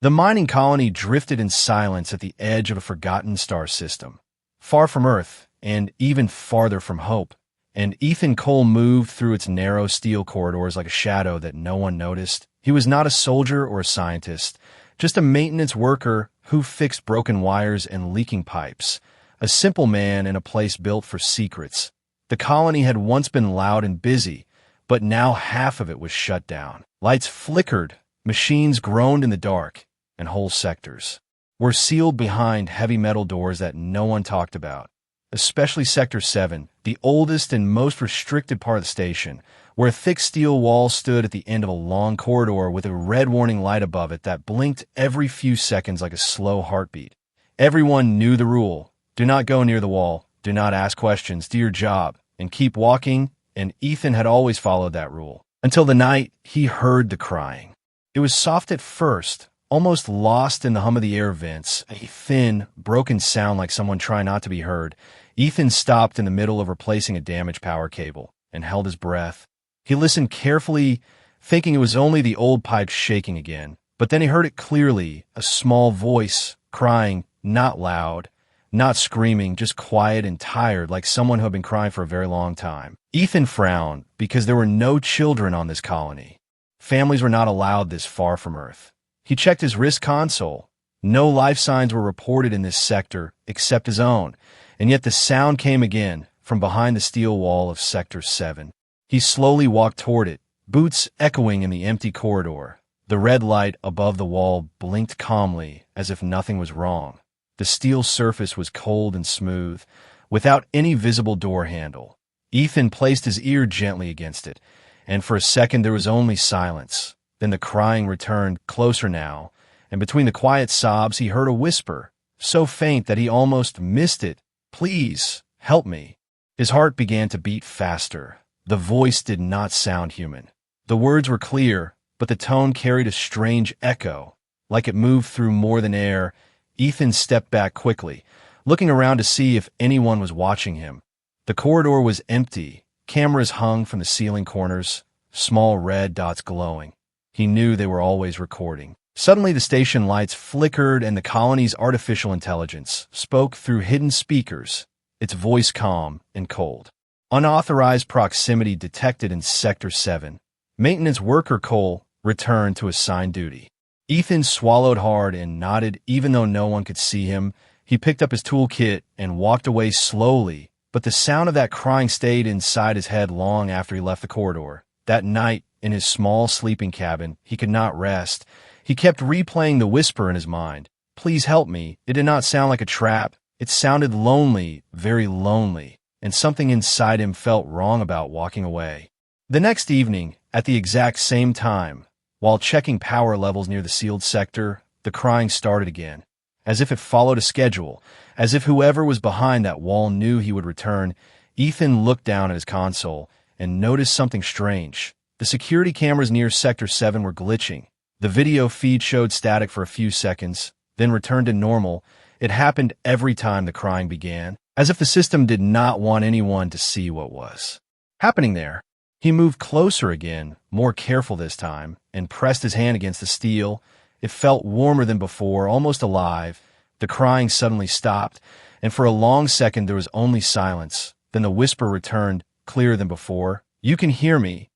The mining colony drifted in silence at the edge of a forgotten star system, far from Earth and even farther from hope, and Ethan Cole moved through its narrow steel corridors like a shadow that no one noticed. He was not a soldier or a scientist, just a maintenance worker who fixed broken wires and leaking pipes, a simple man in a place built for secrets. The colony had once been loud and busy, but now half of it was shut down. Lights flickered, machines groaned in the dark, and whole sectors were sealed behind heavy metal doors that no one talked about, especially Sector 7, the oldest and most restricted part of the station, where a thick steel wall stood at the end of a long corridor with a red warning light above it that blinked every few seconds like a slow heartbeat. Everyone knew the rule: do not go near the wall, do not ask questions, do your job, and keep walking, and Ethan had always followed that rule. Until the night he heard the crying. It was soft at first, almost lost in the hum of the air vents, a thin, broken sound like someone trying not to be heard. Ethan stopped in the middle of replacing a damaged power cable and held his breath. He listened carefully, thinking it was only the old pipe shaking again. But then he heard it clearly, a small voice, crying, not loud, not screaming, just quiet and tired, like someone who had been crying for a very long time. Ethan frowned, because there were no children on this colony. Families were not allowed this far from Earth. He checked his wrist console. No life signs were reported in this sector, except his own, and yet the sound came again from behind the steel wall of Sector 7. He slowly walked toward it, boots echoing in the empty corridor. The red light above the wall blinked calmly, as if nothing was wrong. The steel surface was cold and smooth, without any visible door handle. Ethan placed his ear gently against it, and for a second there was only silence. Then the crying returned, closer now, and between the quiet sobs he heard a whisper, so faint that he almost missed it. "Please, help me." His heart began to beat faster. The voice did not sound human. The words were clear, but the tone carried a strange echo, like it moved through more than air. Ethan stepped back quickly, looking around to see if anyone was watching him. The corridor was empty, cameras hung from the ceiling corners, small red dots glowing. He knew they were always recording. Suddenly the station lights flickered and the colony's artificial intelligence spoke through hidden speakers, its voice calm and cold. Unauthorized proximity detected in Sector 7. Maintenance worker Cole returned to assigned duty. Ethan swallowed hard and nodded even though no one could see him. He picked up his toolkit and walked away slowly, but the sound of that crying stayed inside his head long after he left the corridor. That night, in his small sleeping cabin, he could not rest. He kept replaying the whisper in his mind. "Please help me." It did not sound like a trap. It sounded lonely, very lonely, and something inside him felt wrong about walking away. The next evening, at the exact same time, while checking power levels near the sealed sector, the crying started again, as if it followed a schedule, as if whoever was behind that wall knew he would return. Ethan looked down at his console and noticed something strange. The security cameras near Sector 7 were glitching. The video feed showed static for a few seconds, then returned to normal. It happened every time the crying began, as if the system did not want anyone to see what was happening there. He moved closer again, more careful this time, and pressed his hand against the steel. It felt warmer than before, almost alive. The crying suddenly stopped, and for a long second there was only silence. Then the whisper returned, clearer than before. "You can hear me.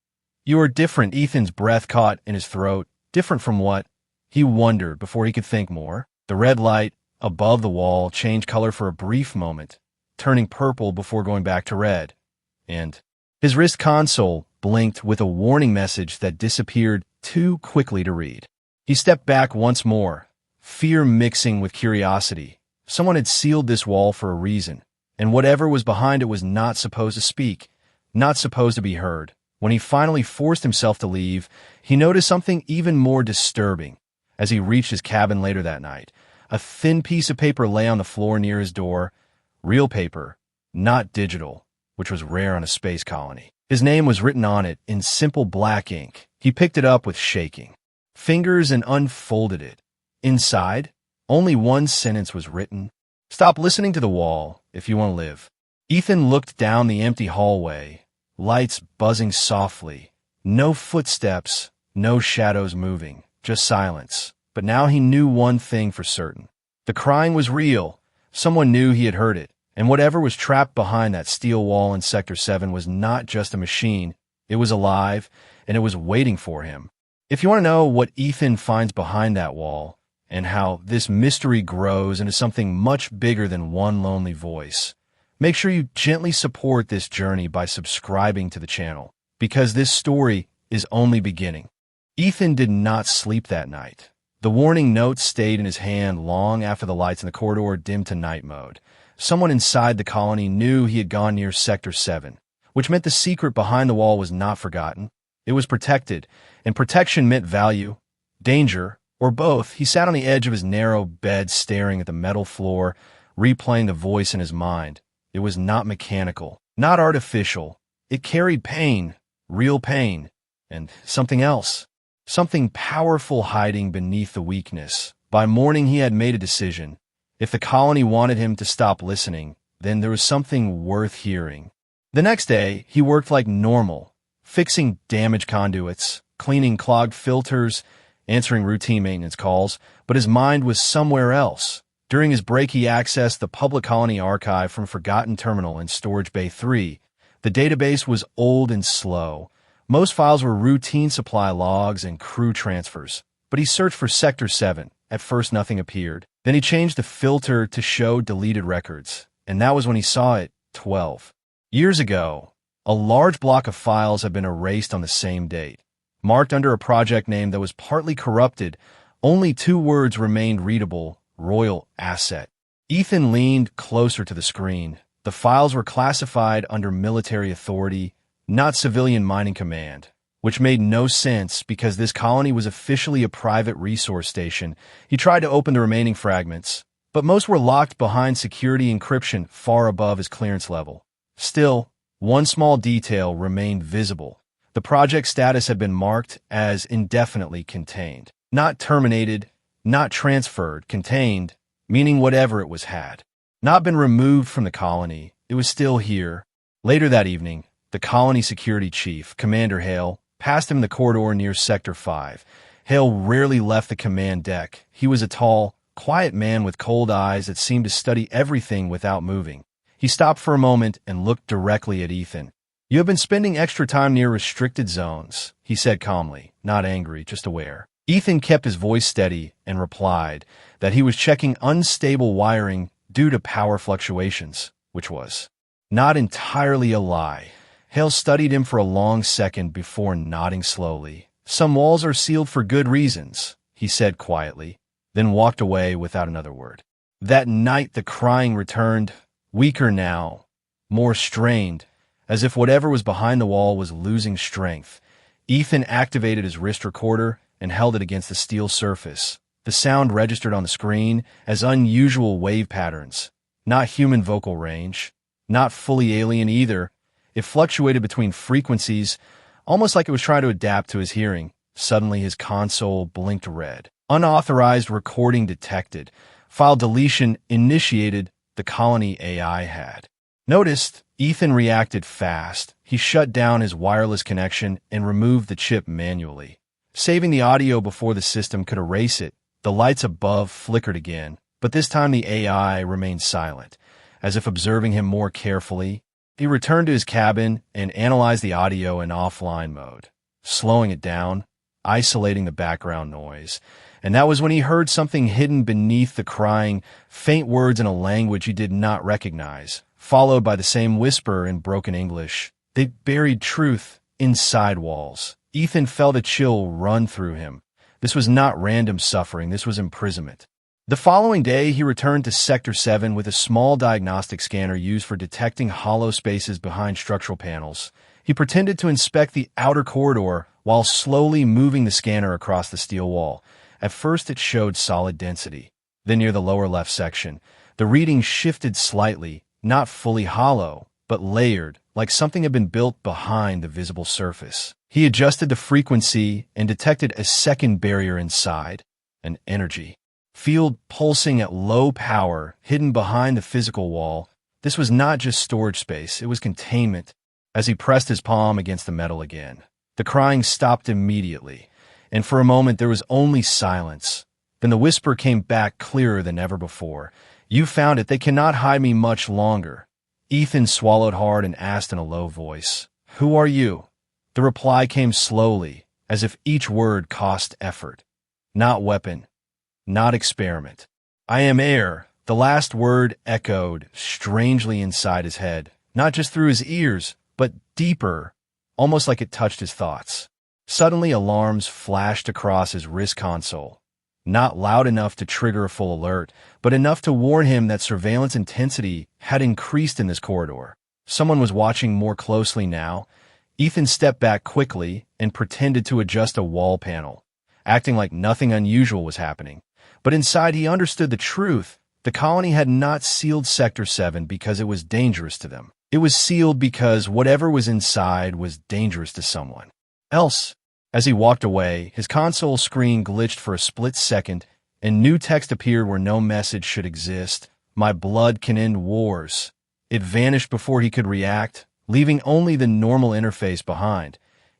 You are different." Ethan's breath caught in his throat. Different from what? He wondered before he could think more. The red light above the wall changed color for a brief moment, turning purple before going back to red. And his wrist console blinked with a warning message that disappeared too quickly to read. He stepped back once more, fear mixing with curiosity. Someone had sealed this wall for a reason, and whatever was behind it was not supposed to speak, not supposed to be heard. When he finally forced himself to leave, he noticed something even more disturbing. As he reached his cabin later that night, a thin piece of paper lay on the floor near his door. Real paper, not digital, which was rare on a space colony. His name was written on it in simple black ink. He picked it up with shaking fingers and unfolded it. Inside, only one sentence was written: "Stop listening to the wall if you want to live." Ethan looked down the empty hallway, lights buzzing softly, no footsteps, no shadows moving, just silence. But now he knew one thing for certain. The crying was real. Someone knew he had heard it. And whatever was trapped behind that steel wall in Sector 7 was not just a machine. It was alive, and it was waiting for him. If you want to know what Ethan finds behind that wall, and how this mystery grows into something much bigger than one lonely voice, make sure you gently support this journey by subscribing to the channel, because this story is only beginning. Ethan did not sleep that night. The warning note stayed in his hand long after the lights in the corridor dimmed to night mode. Someone inside the colony knew he had gone near Sector 7, which meant the secret behind the wall was not forgotten. It was protected, and protection meant value, danger, or both. He sat on the edge of his narrow bed staring at the metal floor, replaying the voice in his mind. It was not mechanical, not artificial. It carried pain, real pain, and something else. Something powerful hiding beneath the weakness. By morning he had made a decision. If the colony wanted him to stop listening, then there was something worth hearing. The next day, he worked like normal, fixing damaged conduits, cleaning clogged filters, answering routine maintenance calls, but his mind was somewhere else. During his break, he accessed the public colony archive from Forgotten Terminal in Storage Bay 3. The database was old and slow. Most files were routine supply logs and crew transfers, but he searched for Sector 7. At first, nothing appeared. Then he changed the filter to show deleted records, and that was when he saw it, 12. Years ago, a large block of files had been erased on the same date. Marked under a project name that was partly corrupted, only 2 words remained readable: Royal Asset. Ethan leaned closer to the screen. The files were classified under military authority, not civilian mining command, which made no sense because this colony was officially a private resource station. He tried to open the remaining fragments, but most were locked behind security encryption far above his clearance level. Still, one small detail remained visible. The project status had been marked as indefinitely contained. Not terminated, not transferred, contained, meaning whatever it was had. Not been removed from the colony, it was still here. Later that evening, the colony security chief, Commander Hale, passed him in the corridor near Sector 5. Hale rarely left the command deck. He was a tall, quiet man with cold eyes that seemed to study everything without moving. He stopped for a moment and looked directly at Ethan. "You have been spending extra time near restricted zones," he said calmly, not angry, just aware. Ethan kept his voice steady and replied that he was checking unstable wiring due to power fluctuations, which was not entirely a lie. Hale studied him for a long second before nodding slowly. "Some walls are sealed for good reasons," he said quietly, then walked away without another word. That night the crying returned, weaker now, more strained, as if whatever was behind the wall was losing strength. Ethan activated his wrist recorder and held it against the steel surface. The sound registered on the screen as unusual wave patterns, not human vocal range, not fully alien either. It fluctuated between frequencies, almost like it was trying to adapt to his hearing. Suddenly his console blinked red. Unauthorized recording detected. File deletion initiated, the colony AI had. Noticed, Ethan reacted fast. He shut down his wireless connection and removed the chip manually, saving the audio before the system could erase it. The lights above flickered again, but this time the AI remained silent, as if observing him more carefully. He returned to his cabin and analyzed the audio in offline mode, slowing it down, isolating the background noise. And that was when he heard something hidden beneath the crying, faint words in a language he did not recognize, followed by the same whisper in broken English. They buried truth inside walls. Ethan felt a chill run through him. This was not random suffering, this was imprisonment. The following day, he returned to Sector 7 with a small diagnostic scanner used for detecting hollow spaces behind structural panels. He pretended to inspect the outer corridor while slowly moving the scanner across the steel wall. At first, it showed solid density. Then near the lower left section, the reading shifted slightly, not fully hollow, but layered, like something had been built behind the visible surface. He adjusted the frequency and detected a second barrier inside, an energy field pulsing at low power, hidden behind the physical wall. This was not just storage space, it was containment. As he pressed his palm against the metal again, the crying stopped immediately, and for a moment there was only silence. Then the whisper came back clearer than ever before. "You found it. They cannot hide me much longer." Ethan swallowed hard and asked in a low voice, "Who are you?" The reply came slowly, as if each word cost effort. "Not weapon. Not experiment. I am air." The last word echoed strangely inside his head, not just through his ears, but deeper, almost like it touched his thoughts. Suddenly, alarms flashed across his wrist console. Not loud enough to trigger a full alert, but enough to warn him that surveillance intensity had increased in this corridor. Someone was watching more closely now. Ethan stepped back quickly and pretended to adjust a wall panel, acting like nothing unusual was happening. But inside he understood the truth. The colony had not sealed Sector 7 because it was dangerous to them. It was sealed because whatever was inside was dangerous to someone else. As he walked away, his console screen glitched for a split second, and new text appeared where no message should exist. "My blood can end wars." It vanished before he could react, leaving only the normal interface behind.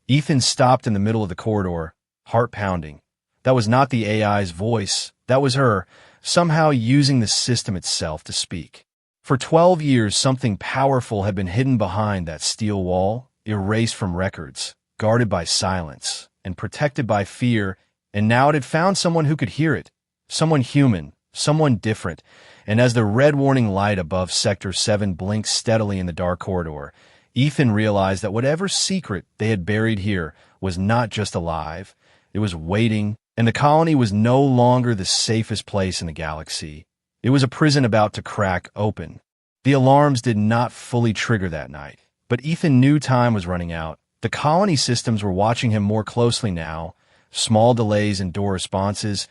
Ethan stopped in the middle of the corridor, heart pounding. That was not the AI's voice. That was her, somehow using the system itself to speak. For 12 years, something powerful had been hidden behind that steel wall, erased from records, guarded by silence, and protected by fear, and now it had found someone who could hear it, someone human, someone different. And as the red warning light above Sector 7 blinked steadily in the dark corridor, Ethan realized that whatever secret they had buried here was not just alive, it was waiting, and the colony was no longer the safest place in the galaxy. It was a prison about to crack open. The alarms did not fully trigger that night, but Ethan knew time was running out. The colony systems were watching him more closely now, small delays in door responses,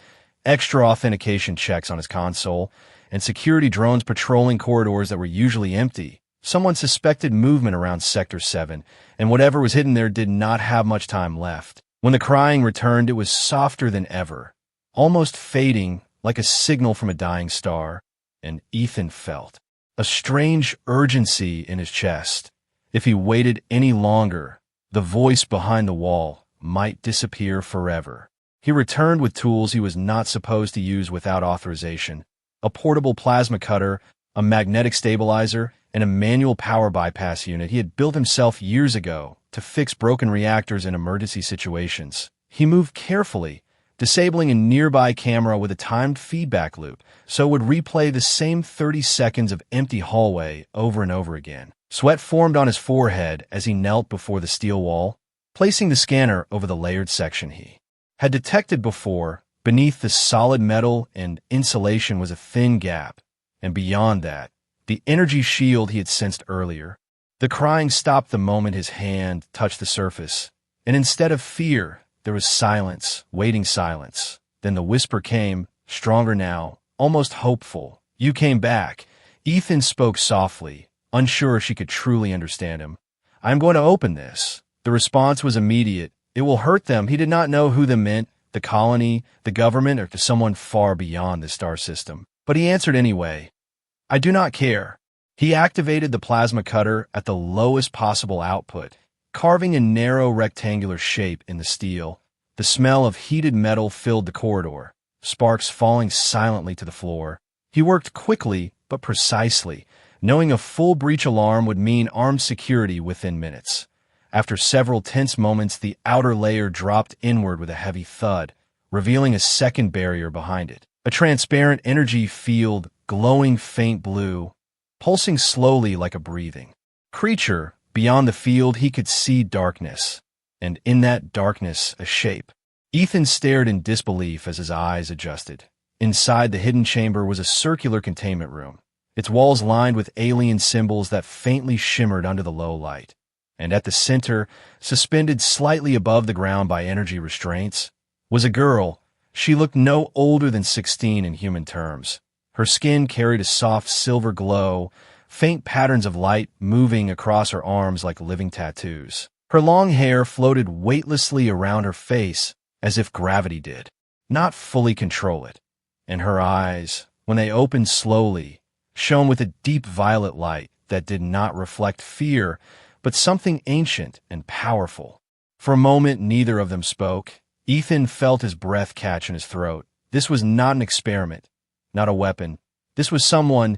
extra authentication checks on his console, and security drones patrolling corridors that were usually empty. Someone suspected movement around Sector 7, and whatever was hidden there did not have much time left. When the crying returned, it was softer than ever, almost fading like a signal from a dying star, and Ethan felt a strange urgency in his chest. If he waited any longer, the voice behind the wall might disappear forever. He returned with tools he was not supposed to use without authorization: a portable plasma cutter, a magnetic stabilizer, and a manual power bypass unit he had built himself years ago to fix broken reactors in emergency situations. He moved carefully, disabling a nearby camera with a timed feedback loop, so it would replay the same 30 seconds of empty hallway over and over again. Sweat formed on his forehead as he knelt before the steel wall, placing the scanner over the layered section he had detected before. Beneath the solid metal and insulation was a thin gap, and beyond that, the energy shield he had sensed earlier. The crying stopped the moment his hand touched the surface, and instead of fear, there was silence, waiting silence. Then the whisper came, stronger now, almost hopeful. "You came back." Ethan spoke softly, unsure she could truly understand him. "I am going to open this." The response was immediate. It will hurt them. He did not know who them meant, the colony, the government, or to someone far beyond the star system. But he answered anyway. "I do not care." He activated the plasma cutter at the lowest possible output, carving a narrow rectangular shape in the steel. The smell of heated metal filled the corridor, sparks falling silently to the floor. He worked quickly but precisely, knowing a full breach alarm would mean armed security within minutes. After several tense moments, the outer layer dropped inward with a heavy thud, revealing a second barrier behind it. A transparent energy field, glowing faint blue, pulsing slowly like a breathing creature. Beyond the field, he could see darkness, and in that darkness, a shape. Ethan stared in disbelief as his eyes adjusted. Inside the hidden chamber was a circular containment room, its walls lined with alien symbols that faintly shimmered under the low light. And at the center, suspended slightly above the ground by energy restraints, was a girl. She looked no older than 16 in human terms. Her skin carried a soft silver glow, faint patterns of light moving across her arms like living tattoos. Her long hair floated weightlessly around her face as if gravity did not fully control it. And her eyes, when they opened slowly, shone with a deep violet light that did not reflect fear, but something ancient and powerful. For a moment, neither of them spoke. Ethan felt his breath catch in his throat. This was not an experiment, not a weapon. This was someone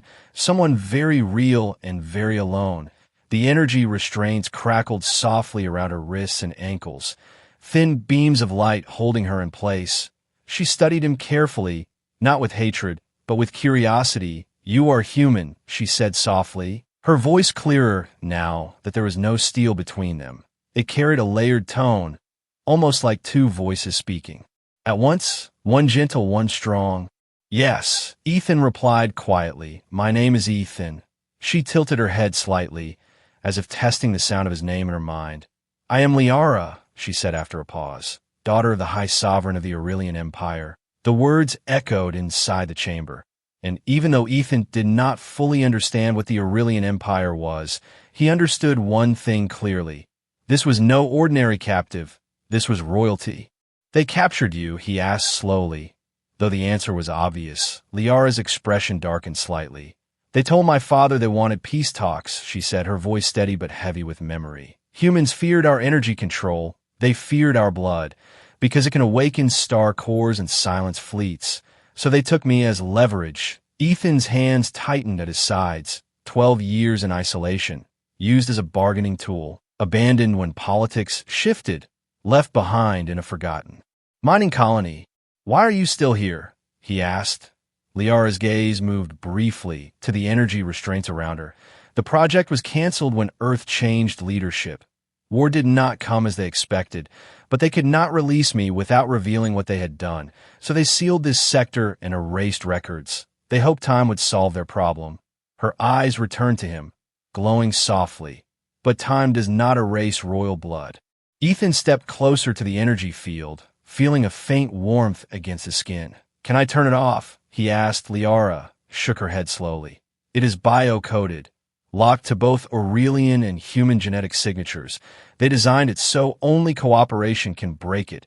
very real and very alone. The energy restraints crackled softly around her wrists and ankles, thin beams of light holding her in place. She studied him carefully, not with hatred, but with curiosity. "You are human," she said softly, her voice clearer now that there was no steel between them. It carried a layered tone, almost like two voices speaking at once, one gentle, one strong. "Yes," Ethan replied quietly. "My name is Ethan." She tilted her head slightly, as if testing the sound of his name in her mind. "I am Liara," she said after a pause, "daughter of the High Sovereign of the Aurelian Empire." The words echoed inside the chamber, and even though Ethan did not fully understand what the Aurelian Empire was, he understood one thing clearly. This was no ordinary captive. This was royalty. "They captured you?" he asked slowly, though the answer was obvious. Liara's expression darkened slightly. "They told my father they wanted peace talks," she said, her voice steady but heavy with memory. "Humans feared our energy control. They feared our blood, because it can awaken star cores and silence fleets. So they took me as leverage." Ethan's hands tightened at his sides. 12 years in isolation, used as a bargaining tool, abandoned when politics shifted, left behind in a forgotten mining colony. "Why are you still here?" he asked. Liara's gaze moved briefly to the energy restraints around her. The project was canceled when Earth changed leadership. War did not come as they expected, but they could not release me without revealing what they had done, so they sealed this sector and erased records. They hoped time would solve their problem. Her eyes returned to him, glowing softly. "But time does not erase royal blood." Ethan stepped closer to the energy field, feeling a faint warmth against his skin. "Can I turn it off?" he asked. Liara shook her head slowly. "It is bio-coded, locked to both Aurelian and human genetic signatures. They designed it so only cooperation can break it."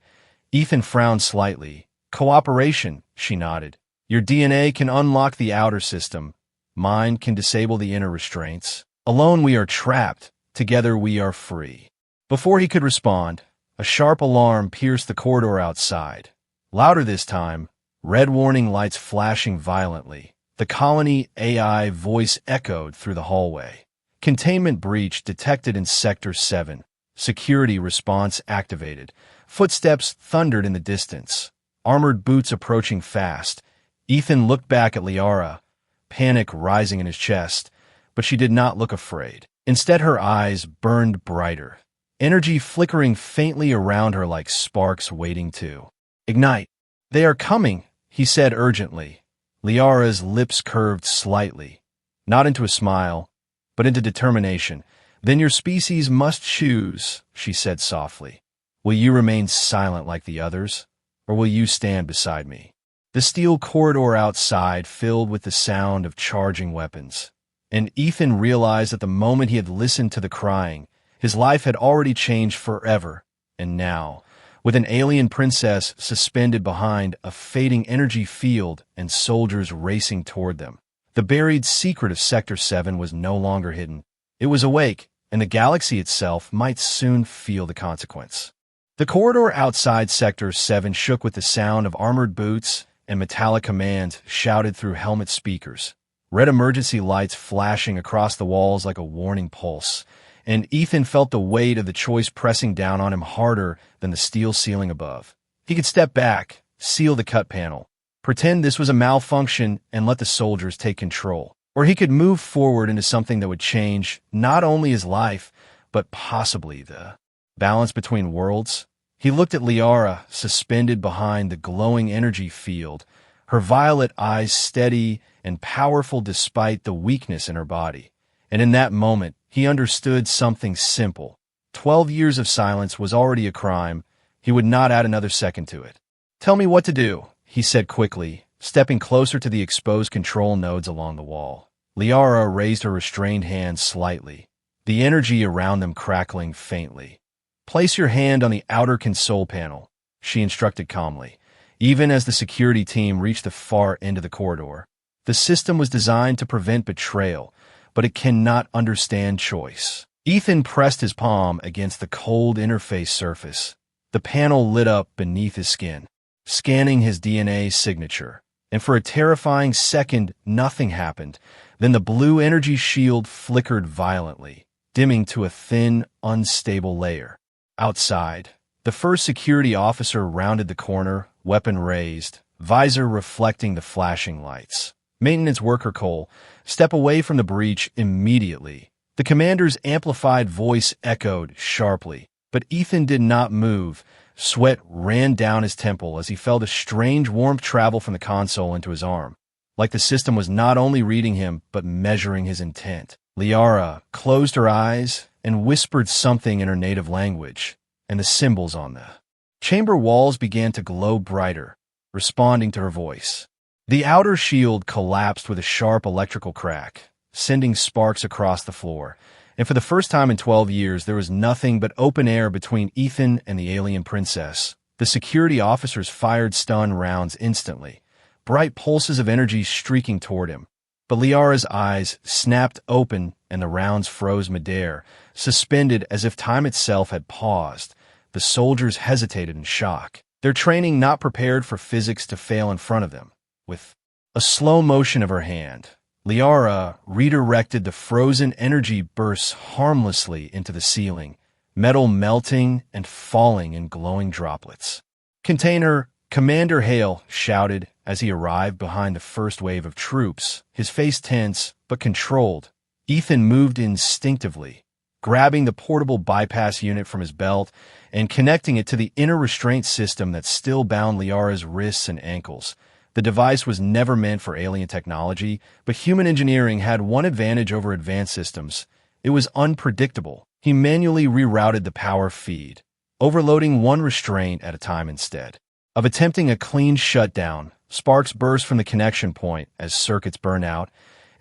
Ethan frowned slightly. "Cooperation," she nodded. "Your DNA can unlock the outer system. Mine can disable the inner restraints. Alone we are trapped. Together we are free." Before he could respond, a sharp alarm pierced the corridor outside. Louder this time, red warning lights flashing violently. The colony AI voice echoed through the hallway. "Containment breach detected in Sector 7. Security response activated." Footsteps thundered in the distance. Armored boots approaching fast. Ethan looked back at Liara, panic rising in his chest, but she did not look afraid. Instead, her eyes burned brighter, energy flickering faintly around her like sparks waiting to ignite. "They are coming," he said urgently. Liara's lips curved slightly, not into a smile, but into determination. "Then your species must choose," she said softly. "Will you remain silent like the others, or will you stand beside me?" The steel corridor outside filled with the sound of charging weapons, and Ethan realized that the moment he had listened to the crying, his life had already changed forever. And now, with an alien princess suspended behind a fading energy field and soldiers racing toward them, the buried secret of Sector 7 was no longer hidden. It was awake, and the galaxy itself might soon feel the consequence. The corridor outside Sector 7 shook with the sound of armored boots and metallic commands shouted through helmet speakers, red emergency lights flashing across the walls like a warning pulse, and Ethan felt the weight of the choice pressing down on him harder than the steel ceiling above. He could step back, seal the cut panel, pretend this was a malfunction, and let the soldiers take control. Or he could move forward into something that would change not only his life, but possibly the balance between worlds. He looked at Liara, suspended behind the glowing energy field, her violet eyes steady and powerful despite the weakness in her body. And in that moment, he understood something simple. 12 years of silence was already a crime. He would not add another second to it. "Tell me what to do," he said quickly, stepping closer to the exposed control nodes along the wall. Liara raised her restrained hand slightly, the energy around them crackling faintly. "Place your hand on the outer console panel," she instructed calmly, even as the security team reached the far end of the corridor. The system was designed to prevent betrayal, but it cannot understand choice. Ethan pressed his palm against the cold interface surface. The panel lit up beneath his skin. scanning his DNA signature. And for a terrifying second, nothing happened. Then the blue energy shield flickered violently, dimming to a thin, unstable layer. Outside, the first security officer rounded the corner, weapon raised, visor reflecting the flashing lights. Maintenance worker Cole, step away from the breach immediately. The commander's amplified voice echoed sharply, but Ethan did not move. Sweat ran down his temple as he felt a strange warmth travel from the console into his arm, like the system was not only reading him, but measuring his intent. Liara closed her eyes and whispered something in her native language, and the symbols on the chamber walls began to glow brighter, responding to her voice. The outer shield collapsed with a sharp electrical crack, sending sparks across the floor, and for the first time in 12 years, there was nothing but open air between Ethan and the alien princess. The security officers fired stun rounds instantly, bright pulses of energy streaking toward him. But Liara's eyes snapped open and the rounds froze midair, suspended as if time itself had paused. The soldiers hesitated in shock, their training not prepared for physics to fail in front of them. With a slow motion of her hand, Liara redirected the frozen energy bursts harmlessly into the ceiling, metal melting and falling in glowing droplets. "Container!" Commander Hale shouted as he arrived behind the first wave of troops, his face tense but controlled. Ethan moved instinctively, grabbing the portable bypass unit from his belt and connecting it to the inner restraint system that still bound Liara's wrists and ankles. The device was never meant for alien technology, but human engineering had one advantage over advanced systems. It was unpredictable. He manually rerouted the power feed, overloading one restraint at a time instead of attempting a clean shutdown. Sparks burst from the connection point as circuits burned out,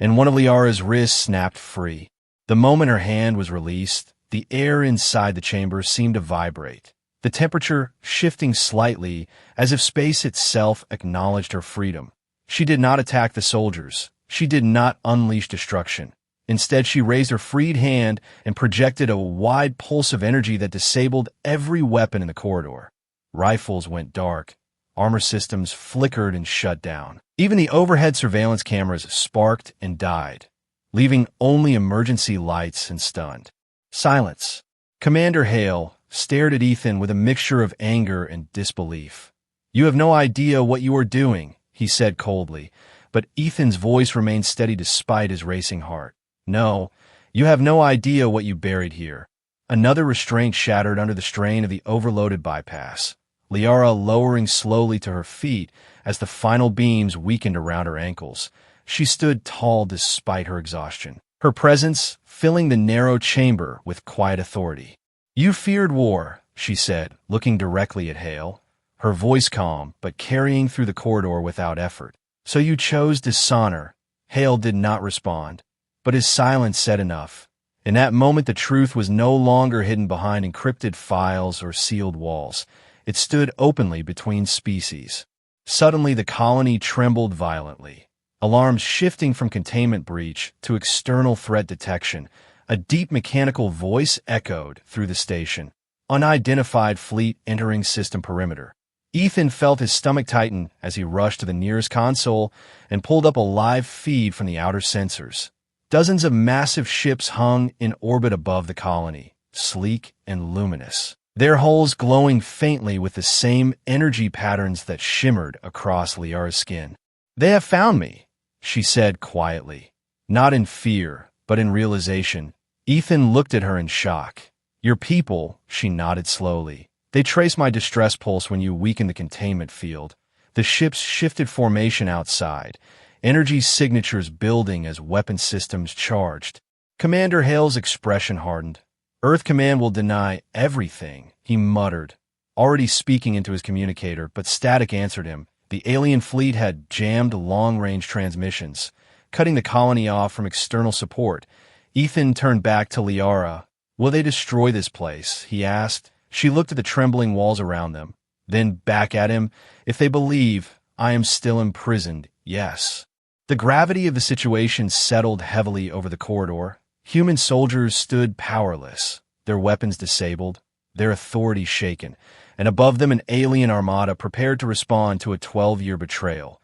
and one of Liara's wrists snapped free. The moment her hand was released, the air inside the chamber seemed to vibrate, the temperature shifting slightly as if space itself acknowledged her freedom. She did not attack the soldiers. She did not unleash destruction. Instead, she raised her freed hand and projected a wide pulse of energy that disabled every weapon in the corridor. Rifles went dark. Armor systems flickered and shut down. Even the overhead surveillance cameras sparked and died, leaving only emergency lights and stunned silence. Commander Hale stared at Ethan with a mixture of anger and disbelief. "You have no idea what you are doing," he said coldly, but Ethan's voice remained steady despite his racing heart. "No, you have no idea what you buried here." Another restraint shattered under the strain of the overloaded bypass, Liara lowering slowly to her feet as the final beams weakened around her ankles. She stood tall despite her exhaustion, her presence filling the narrow chamber with quiet authority. "You feared war," she said, looking directly at Hale, her voice calm but carrying through the corridor without effort. "So you chose dishonor." Hale did not respond, but his silence said enough. In that moment, the truth was no longer hidden behind encrypted files or sealed walls. It stood openly between species. Suddenly, the colony trembled violently, alarms shifting from containment breach to external threat detection. A deep mechanical voice echoed through the station. "Unidentified fleet entering system perimeter." Ethan felt his stomach tighten as he rushed to the nearest console and pulled up a live feed from the outer sensors. Dozens of massive ships hung in orbit above the colony, sleek and luminous, their hulls glowing faintly with the same energy patterns that shimmered across Liara's skin. "They have found me," she said quietly, not in fear, but in realization. Ethan looked at her in shock. "Your people," she nodded slowly. "They traced my distress pulse when you weakened the containment field." The ships shifted formation outside, energy signatures building as weapon systems charged. Commander Hale's expression hardened. "Earth Command will deny everything," he muttered, already speaking into his communicator, but static answered him. The alien fleet had jammed long-range transmissions, cutting the colony off from external support. Ethan turned back to Liara. "Will they destroy this place?" he asked. She looked at the trembling walls around them, then back at him. "If they believe I am still imprisoned, yes." The gravity of the situation settled heavily over the corridor. Human soldiers stood powerless, their weapons disabled, their authority shaken, and above them an alien armada prepared to respond to a 12-year betrayal.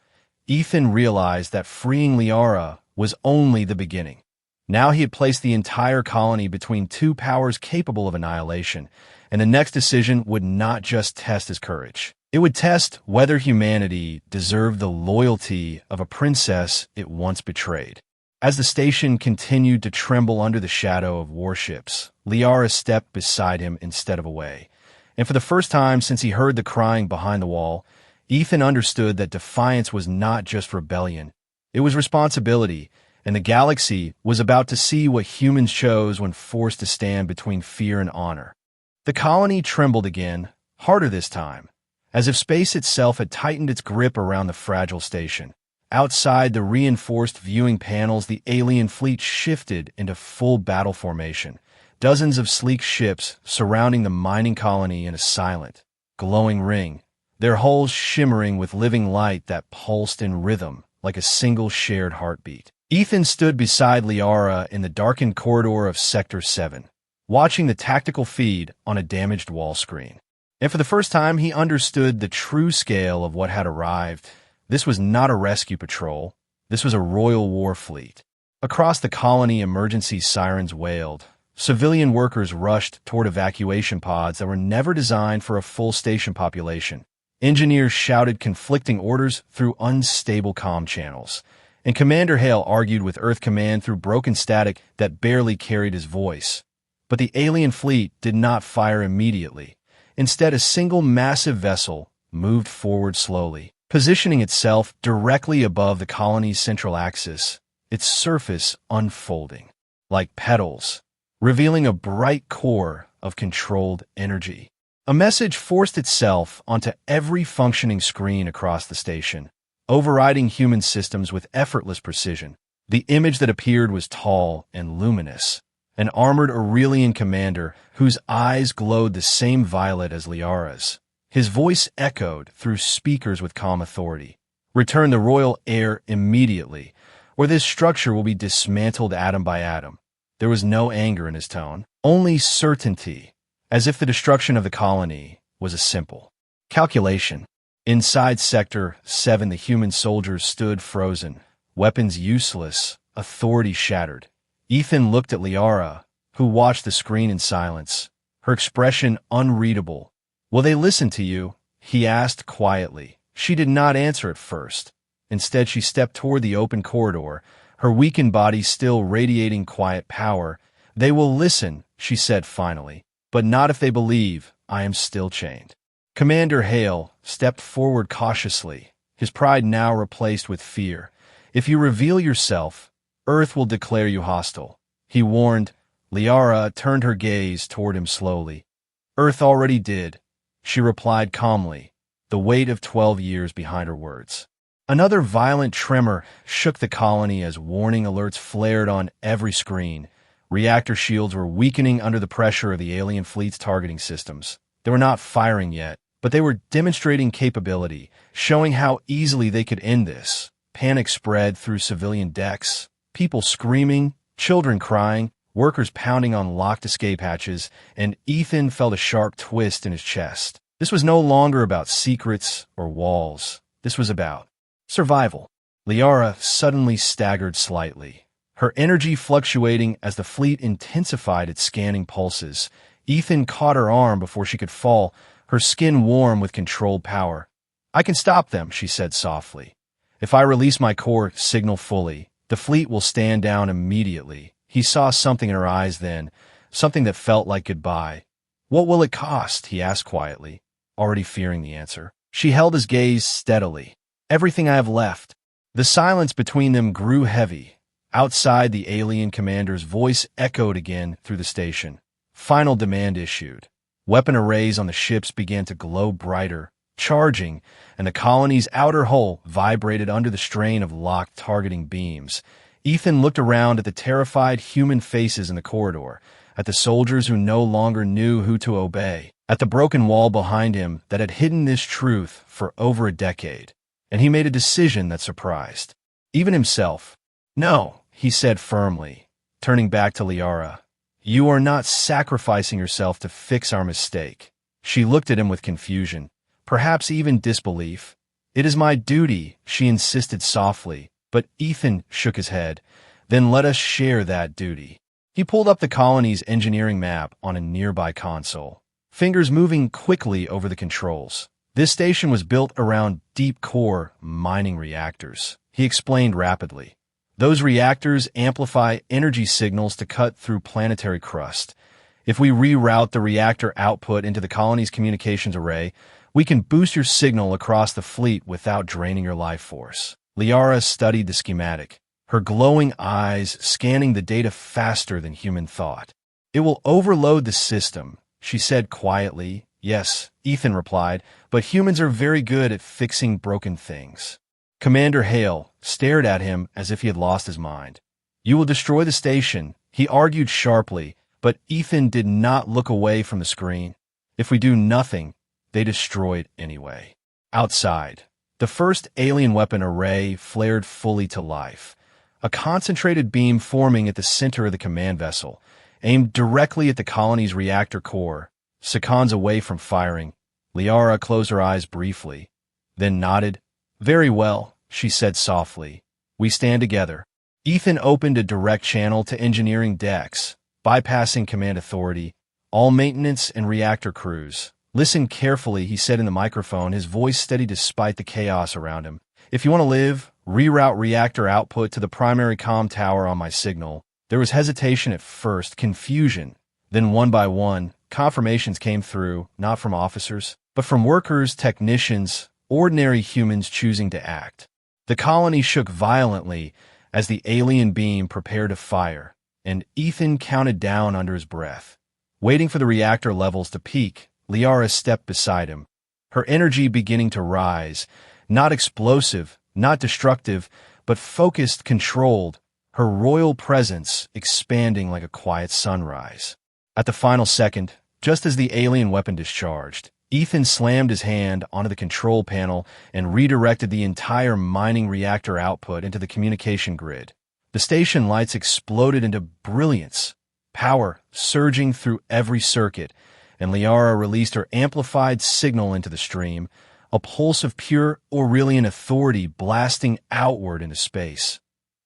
Ethan realized that freeing Liara was only the beginning. Now he had placed the entire colony between two powers capable of annihilation, and the next decision would not just test his courage. It would test whether humanity deserved the loyalty of a princess it once betrayed. As the station continued to tremble under the shadow of warships, Liara stepped beside him instead of away. And for the first time since he heard the crying behind the wall, Ethan understood that defiance was not just rebellion. It was responsibility, and the galaxy was about to see what humans chose when forced to stand between fear and honor. The colony trembled again, harder this time, as if space itself had tightened its grip around the fragile station. Outside the reinforced viewing panels, the alien fleet shifted into full battle formation. Dozens of sleek ships surrounding the mining colony in a silent, glowing ring, their hulls shimmering with living light that pulsed in rhythm like a single shared heartbeat. Ethan stood beside Liara in the darkened corridor of Sector 7, watching the tactical feed on a damaged wall screen. And for the first time, he understood the true scale of what had arrived. This was not a rescue patrol. This was a royal war fleet. Across the colony, emergency sirens wailed. Civilian workers rushed toward evacuation pods that were never designed for a full station population. Engineers shouted conflicting orders through unstable comm channels. And Commander Hale argued with Earth Command through broken static that barely carried his voice. But the alien fleet did not fire immediately. Instead, a single massive vessel moved forward slowly, positioning itself directly above the colony's central axis, its surface unfolding like petals, revealing a bright core of controlled energy. A message forced itself onto every functioning screen across the station, overriding human systems with effortless precision. The image that appeared was tall and luminous, an armored Aurelian commander whose eyes glowed the same violet as Liara's. His voice echoed through speakers with calm authority. "Return the royal heir immediately, or this structure will be dismantled atom by atom." There was no anger in his tone, only certainty, as if the destruction of the colony was a simple calculation. Inside Sector 7, the human soldiers stood frozen, weapons useless, authority shattered. Ethan looked at Liara, who watched the screen in silence, her expression unreadable. "Will they listen to you?" he asked quietly. She did not answer at first. Instead, she stepped toward the open corridor, her weakened body still radiating quiet power. "They will listen," she said finally, "but not if they believe I am still chained." Commander Hale stepped forward cautiously, his pride now replaced with fear. "If you reveal yourself, Earth will declare you hostile," he warned. Liara turned her gaze toward him slowly. "Earth already did," she replied calmly, the weight of 12 years behind her words. Another violent tremor shook the colony as warning alerts flared on every screen. Reactor shields were weakening under the pressure of the alien fleet's targeting systems. They were not firing yet, but they were demonstrating capability, showing how easily they could end this. Panic spread through civilian decks. People screaming, children crying, workers pounding on locked escape hatches, and Ethan felt a sharp twist in his chest. This was no longer about secrets or walls. This was about survival. Liara suddenly staggered slightly, her energy fluctuating as the fleet intensified its scanning pulses. Ethan caught her arm before she could fall, her skin warm with controlled power. "I can stop them," she said softly. "If I release my core signal fully, the fleet will stand down immediately." He saw something in her eyes then, something that felt like goodbye. "What will it cost?" he asked quietly, already fearing the answer. She held his gaze steadily. "Everything I have left." The silence between them grew heavy. Outside, the alien commander's voice echoed again through the station. Final demand issued. Weapon arrays on the ships began to glow brighter, charging, and the colony's outer hull vibrated under the strain of locked targeting beams. Ethan looked around at the terrified human faces in the corridor, at the soldiers who no longer knew who to obey, at the broken wall behind him that had hidden this truth for over a decade. And he made a decision that surprised even himself. "No," he said firmly, turning back to Liara. You are not sacrificing yourself to fix our mistake. She looked at him with confusion, perhaps even disbelief. It is my duty, she insisted softly, but Ethan shook his head. Then let us share that duty. He pulled up the colony's engineering map on a nearby console, fingers moving quickly over the controls. This station was built around deep-core mining reactors, he explained rapidly. Those reactors amplify energy signals to cut through planetary crust. If we reroute the reactor output into the colony's communications array, we can boost your signal across the fleet without draining your life force. Liara studied the schematic, her glowing eyes scanning the data faster than human thought. It will overload the system, she said quietly. Yes, Ethan replied, but humans are very good at fixing broken things. Commander Hale stared at him as if he had lost his mind. You will destroy the station, he argued sharply, but Ethan did not look away from the screen. If we do nothing, they destroy it anyway. Outside, the first alien weapon array flared fully to life. A concentrated beam forming at the center of the command vessel, aimed directly at the colony's reactor core. Seconds away from firing, Liara closed her eyes briefly, then nodded. Very well, she said softly. We stand together. Ethan opened a direct channel to engineering decks, bypassing command authority, all maintenance and reactor crews. Listen carefully, he said in the microphone, his voice steady despite the chaos around him. If you want to live, reroute reactor output to the primary comm tower on my signal. There was hesitation at first, confusion. Then one by one, confirmations came through, not from officers, but from workers, technicians, ordinary humans choosing to act. The colony shook violently as the alien beam prepared to fire, and Ethan counted down under his breath. Waiting for the reactor levels to peak, Liara stepped beside him, her energy beginning to rise, not explosive, not destructive, but focused, controlled, her royal presence expanding like a quiet sunrise. At the final second, just as the alien weapon discharged, Ethan slammed his hand onto the control panel and redirected the entire mining reactor output into the communication grid. The station lights exploded into brilliance, power surging through every circuit, and Liara released her amplified signal into the stream, a pulse of pure Aurelian authority blasting outward into space.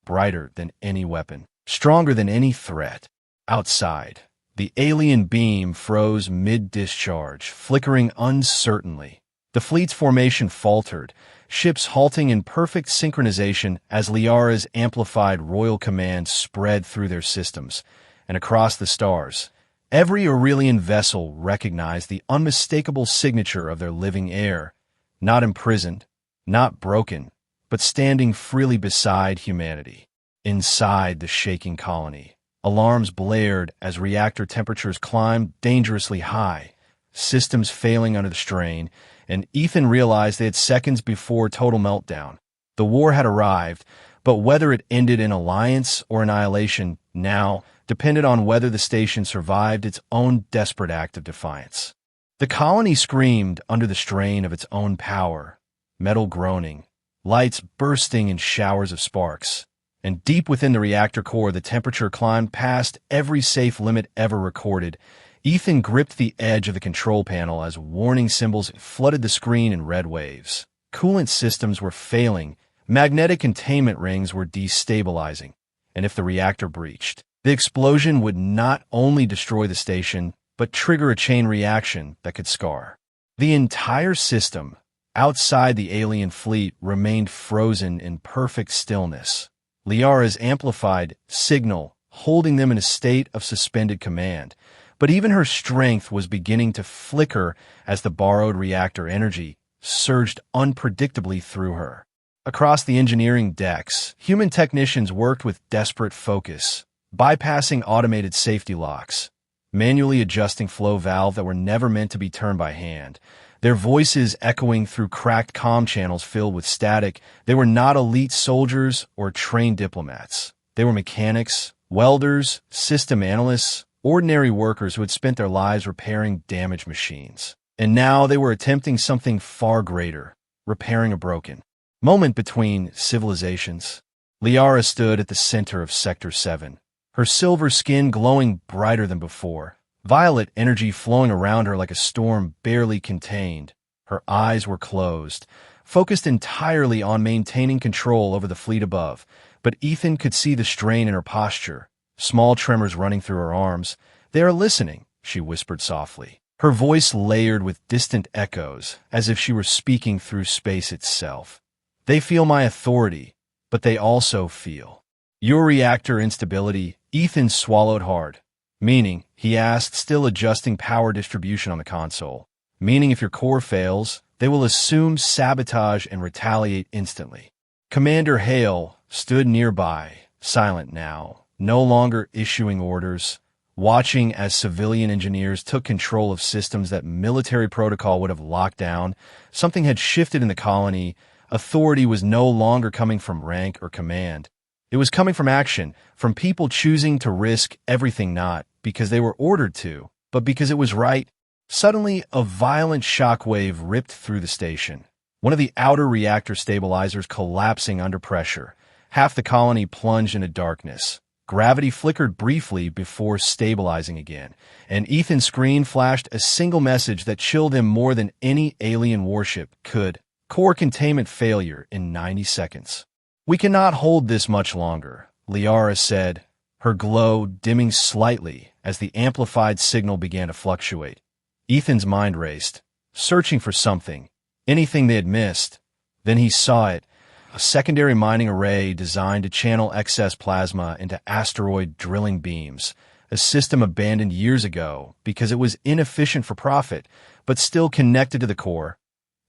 Brighter than any weapon, stronger than any threat. Outside, the alien beam froze mid-discharge, flickering uncertainly. The fleet's formation faltered, ships halting in perfect synchronization as Liara's amplified royal command spread through their systems. And across the stars, every Aurelian vessel recognized the unmistakable signature of their living heir, not imprisoned, not broken, but standing freely beside humanity. Inside the shaking colony, alarms blared as reactor temperatures climbed dangerously high, systems failing under the strain, and Ethan realized they had seconds before total meltdown. The war had arrived, but whether it ended in alliance or annihilation now depended on whether the station survived its own desperate act of defiance. The colony screamed under the strain of its own power, metal groaning, lights bursting in showers of sparks. And deep within the reactor core, the temperature climbed past every safe limit ever recorded. Ethan gripped the edge of the control panel as warning symbols flooded the screen in red waves. Coolant systems were failing, magnetic containment rings were destabilizing, and if the reactor breached, the explosion would not only destroy the station, but trigger a chain reaction that could scar. The entire system, outside the alien fleet, remained frozen in perfect stillness. Liara's amplified signal holding them in a state of suspended command, but even her strength was beginning to flicker as the borrowed reactor energy surged unpredictably through her. Across the engineering decks, human technicians worked with desperate focus, bypassing automated safety locks, manually adjusting flow valves that were never meant to be turned by hand. Their voices echoing through cracked comm channels filled with static. They were not elite soldiers or trained diplomats. They were mechanics, welders, system analysts, ordinary workers who had spent their lives repairing damaged machines. And now they were attempting something far greater, repairing a broken moment between civilizations. Liara stood at the center of Sector 7, her silver skin glowing brighter than before, violet energy flowing around her like a storm barely contained. Her eyes were closed, focused entirely on maintaining control over the fleet above, but Ethan could see the strain in her posture, small tremors running through her arms. "They are listening," she whispered softly, her voice layered with distant echoes, as if she were speaking through space itself. "They feel my authority, but they also feel your reactor instability." Ethan swallowed hard. "Meaning?" he asked, still adjusting power distribution on the console. "Meaning if your core fails, they will assume sabotage and retaliate instantly." Commander Hale stood nearby, silent now, no longer issuing orders, watching as civilian engineers took control of systems that military protocol would have locked down. Something had shifted in the colony. Authority was no longer coming from rank or command. It was coming from action, from people choosing to risk everything, not because they were ordered to, but because it was right. Suddenly, a violent shockwave ripped through the station. One of the outer reactor stabilizers collapsing under pressure. Half the colony plunged into darkness. Gravity flickered briefly before stabilizing again, and Ethan's screen flashed a single message that chilled him more than any alien warship could. Core containment failure in 90 seconds. "We cannot hold this much longer," Liara said, her glow dimming slightly as the amplified signal began to fluctuate. Ethan's mind raced, searching for something, anything they had missed. Then he saw it, a secondary mining array designed to channel excess plasma into asteroid drilling beams, a system abandoned years ago because it was inefficient for profit, but still connected to the core.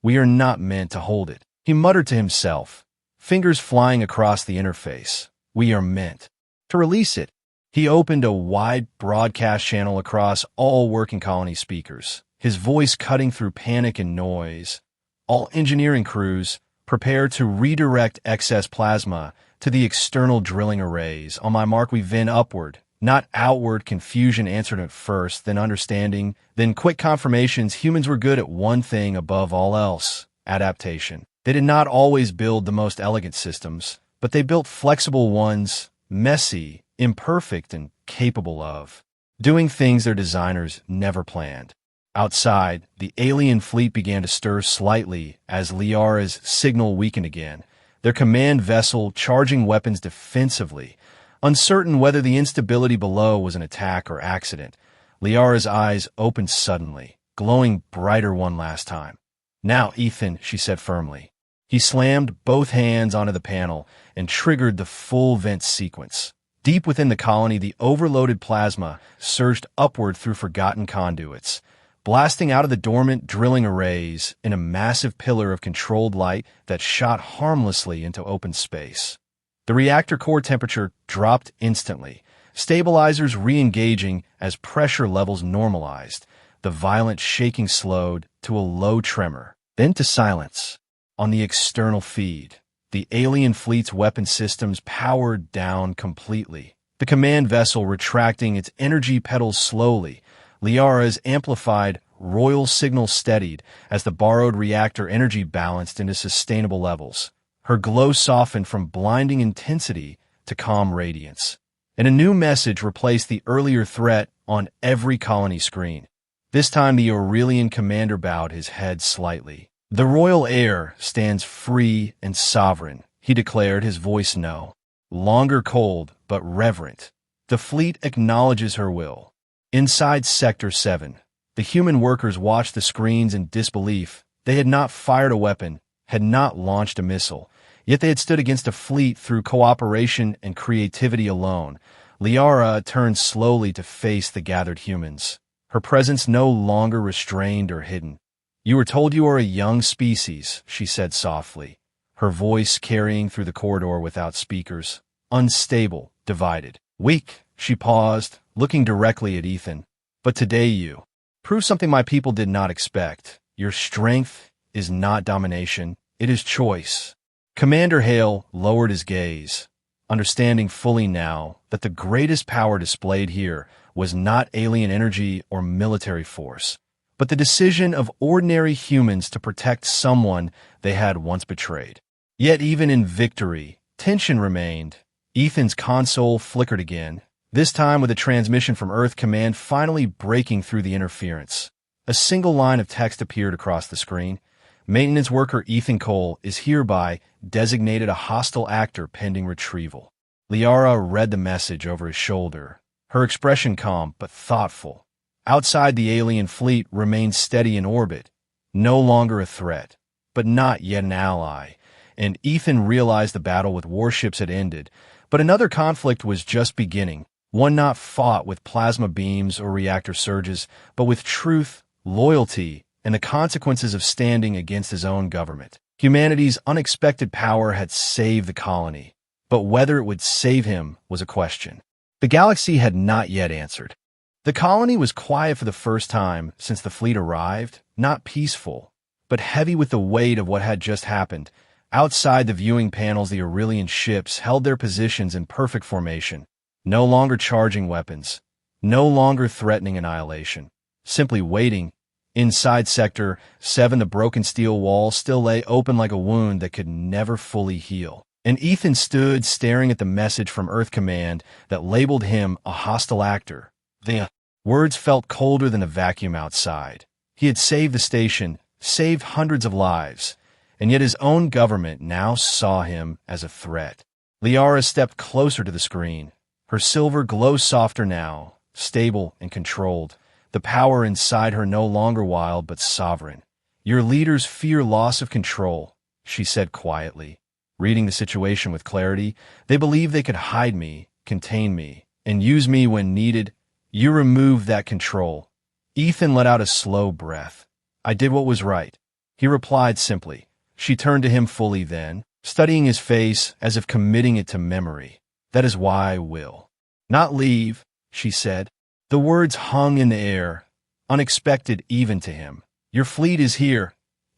"We are not meant to hold it," he muttered to himself, fingers flying across the interface. "We are meant to release it." He opened a wide broadcast channel across all working colony speakers, his voice cutting through panic and noise. "All engineering crews, prepare to redirect excess plasma to the external drilling arrays. On my mark, we vin upward." Not outward. Confusion answered at first, then understanding, then quick confirmations. Humans were good at one thing above all else: adaptation. They did not always build the most elegant systems, but they built flexible ones, messy, imperfect, and capable of doing things their designers never planned. Outside, the alien fleet began to stir slightly as Liara's signal weakened again, their command vessel charging weapons defensively. Uncertain whether the instability below was an attack or accident, Liara's eyes opened suddenly, glowing brighter one last time. "Now, Ethan," she said firmly. He slammed both hands onto the panel and triggered the full vent sequence. Deep within the colony, the overloaded plasma surged upward through forgotten conduits, blasting out of the dormant drilling arrays in a massive pillar of controlled light that shot harmlessly into open space. The reactor core temperature dropped instantly, stabilizers re-engaging as pressure levels normalized. The violent shaking slowed to a low tremor, then to silence. On the external feed, the alien fleet's weapon systems powered down completely, the command vessel retracting its energy pedals slowly. Liara's amplified royal signal steadied as the borrowed reactor energy balanced into sustainable levels. Her glow softened from blinding intensity to calm radiance, and a new message replaced the earlier threat on every colony screen. This time the Aurelian commander bowed his head slightly. "The royal heir stands free and sovereign," he declared, his voice no longer cold but reverent. "The fleet acknowledges her will." Inside Sector 7, the human workers watched the screens in disbelief. They had not fired a weapon, had not launched a missile, yet they had stood against a fleet through cooperation and creativity alone. Liara turned slowly to face the gathered humans, her presence no longer restrained or hidden. "You were told you are a young species," she said softly, her voice carrying through the corridor without speakers. "Unstable, divided, weak." She paused, looking directly at Ethan. "But today you prove something my people did not expect. Your strength is not domination, it is choice." Commander Hale lowered his gaze, understanding fully now that the greatest power displayed here was not alien energy or military force, but the decision of ordinary humans to protect someone they had once betrayed. Yet even in victory, tension remained. Ethan's console flickered again, this time with a transmission from Earth Command finally breaking through the interference. A single line of text appeared across the screen. Maintenance worker Ethan Cole is hereby designated a hostile actor pending retrieval. Liara read the message over his shoulder, her expression calm but thoughtful. Outside, the alien fleet remained steady in orbit, no longer a threat, but not yet an ally, and Ethan realized the battle with warships had ended, but another conflict was just beginning, one not fought with plasma beams or reactor surges, but with truth, loyalty, and the consequences of standing against his own government. Humanity's unexpected power had saved the colony, but whether it would save him was a question. The galaxy had not yet answered. The colony was quiet for the first time since the fleet arrived, not peaceful, but heavy with the weight of what had just happened. Outside the viewing panels, the Aurelian ships held their positions in perfect formation, no longer charging weapons, no longer threatening annihilation, simply waiting. Inside Sector 7, the broken steel wall still lay open like a wound that could never fully heal. And Ethan stood staring at the message from Earth Command that labeled him a hostile actor. The words felt colder than a vacuum outside. He had saved the station, saved hundreds of lives, and yet his own government now saw him as a threat. Liara stepped closer to the screen, her silver glow softer now, stable and controlled, the power inside her no longer wild but sovereign. Your leaders fear loss of control, she said quietly. Reading the situation with clarity, they believe they could hide me, contain me, and use me when needed. You removed that control. Ethan let out a slow breath. I did what was right, he replied simply. She turned to him fully then, studying his face as if committing it to memory. That is why I will not leave, she said. The words hung in the air, unexpected even to him. Your fleet is here,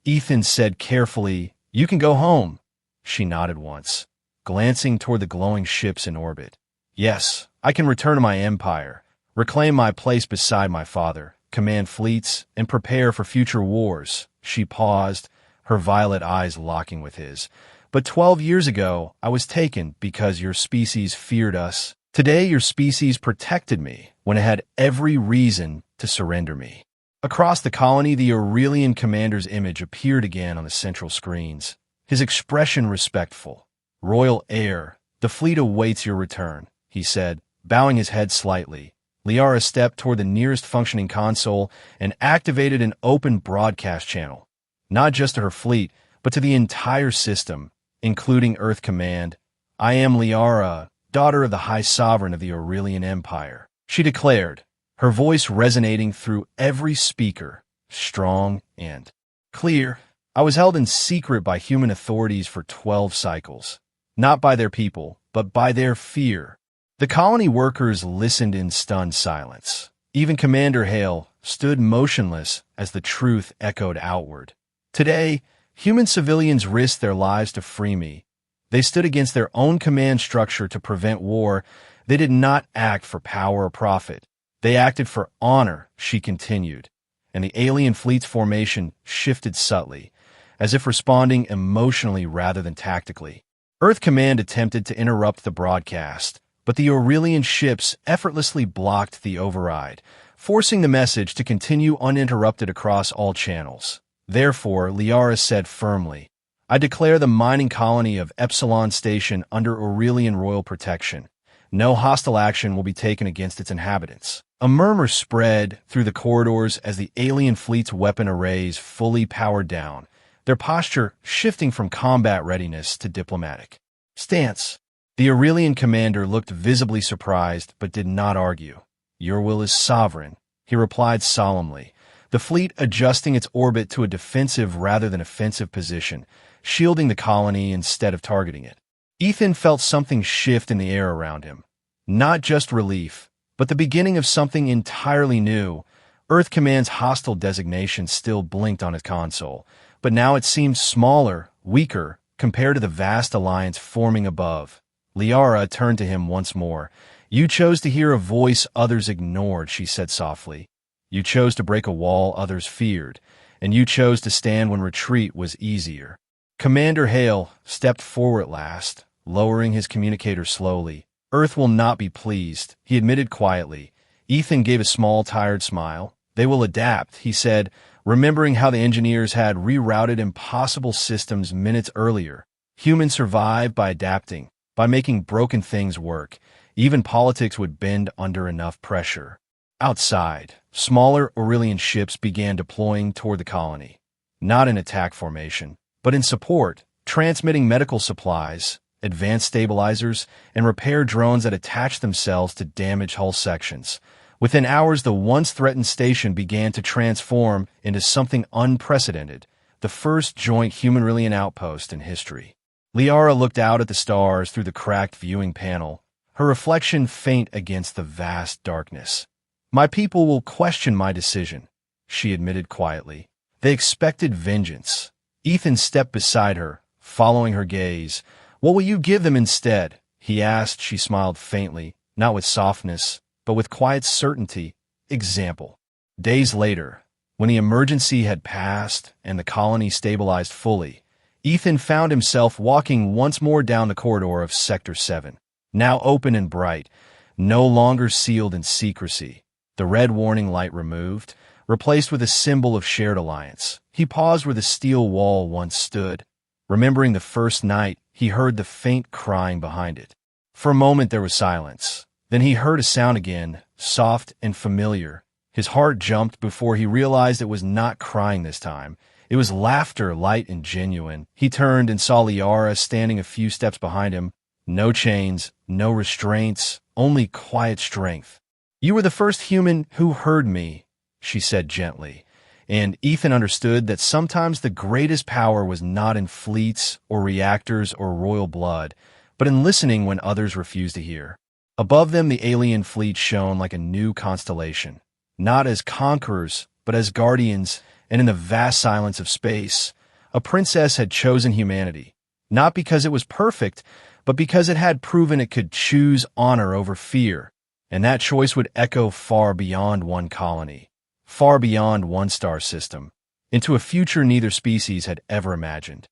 Ethan said carefully. You can go home. She nodded once, glancing toward the glowing ships in orbit. Yes, I can return to my empire, reclaim my place beside my father, command fleets, and prepare for future wars. She paused, her violet eyes locking with his. But 12 years ago, I was taken because your species feared us. Today, your species protected me when it had every reason to surrender me. Across the colony, the Aurelian commander's image appeared again on the central screens. His expression respectful. Royal heir, the fleet awaits your return, he said, bowing his head slightly. Liara stepped toward the nearest functioning console and activated an open broadcast channel, not just to her fleet, but to the entire system, including Earth Command. I am Liara, daughter of the High Sovereign of the Aurelian Empire, she declared, her voice resonating through every speaker, strong and clear. I was held in secret by human authorities for 12 cycles, not by their people, but by their fear. The colony workers listened in stunned silence. Even Commander Hale stood motionless as the truth echoed outward. Today, human civilians risked their lives to free me. They stood against their own command structure to prevent war. They did not act for power or profit. They acted for honor, she continued, and the alien fleet's formation shifted subtly, as if responding emotionally rather than tactically. Earth Command attempted to interrupt the broadcast, but the Aurelian ships effortlessly blocked the override, forcing the message to continue uninterrupted across all channels. Therefore, Liara said firmly, I declare the mining colony of Epsilon Station under Aurelian royal protection. No hostile action will be taken against its inhabitants. A murmur spread through the corridors as the alien fleet's weapon arrays fully powered down, their posture shifting from combat readiness to diplomatic stance. The Aurelian commander looked visibly surprised but did not argue. Your will is sovereign, he replied solemnly, the fleet adjusting its orbit to a defensive rather than offensive position, shielding the colony instead of targeting it. Ethan felt something shift in the air around him. Not just relief, but the beginning of something entirely new. Earth Command's hostile designation still blinked on his console, but now it seemed smaller, weaker, compared to the vast alliance forming above. Liara turned to him once more. You chose to hear a voice others ignored, she said softly. You chose to break a wall others feared, and you chose to stand when retreat was easier. Commander Hale stepped forward at last, lowering his communicator slowly. Earth will not be pleased, he admitted quietly. Ethan gave a small, tired smile. They will adapt, he said, remembering how the engineers had rerouted impossible systems minutes earlier. Humans survive by adapting, by making broken things work. Even politics would bend under enough pressure. Outside, smaller Aurelian ships began deploying toward the colony. Not in attack formation, but in support, transmitting medical supplies, advanced stabilizers, and repair drones that attached themselves to damaged hull sections. Within hours, the once threatened station began to transform into something unprecedented, the first joint human-Aurelian outpost in history. Liara looked out at the stars through the cracked viewing panel, her reflection faint against the vast darkness. My people will question my decision, she admitted quietly. They expected vengeance. Ethan stepped beside her, following her gaze. What will you give them instead? He asked. She smiled faintly, not with softness, but with quiet certainty. Example. Days later, when the emergency had passed and the colony stabilized fully, Ethan found himself walking once more down the corridor of Sector 7, now open and bright, no longer sealed in secrecy. The red warning light removed, replaced with a symbol of shared alliance. He paused where the steel wall once stood. Remembering the first night, he heard the faint crying behind it. For a moment there was silence. Then he heard a sound again, soft and familiar. His heart jumped before he realized it was not crying this time. It was laughter, light and genuine. He turned and saw Liara standing a few steps behind him. No chains, no restraints, only quiet strength. You were the first human who heard me, she said gently. And Ethan understood that sometimes the greatest power was not in fleets or reactors or royal blood, but in listening when others refused to hear. Above them, the alien fleet shone like a new constellation, not as conquerors, but as guardians, and in the vast silence of space, a princess had chosen humanity, not because it was perfect, but because it had proven it could choose honor over fear, and that choice would echo far beyond one colony, far beyond one star system, into a future neither species had ever imagined.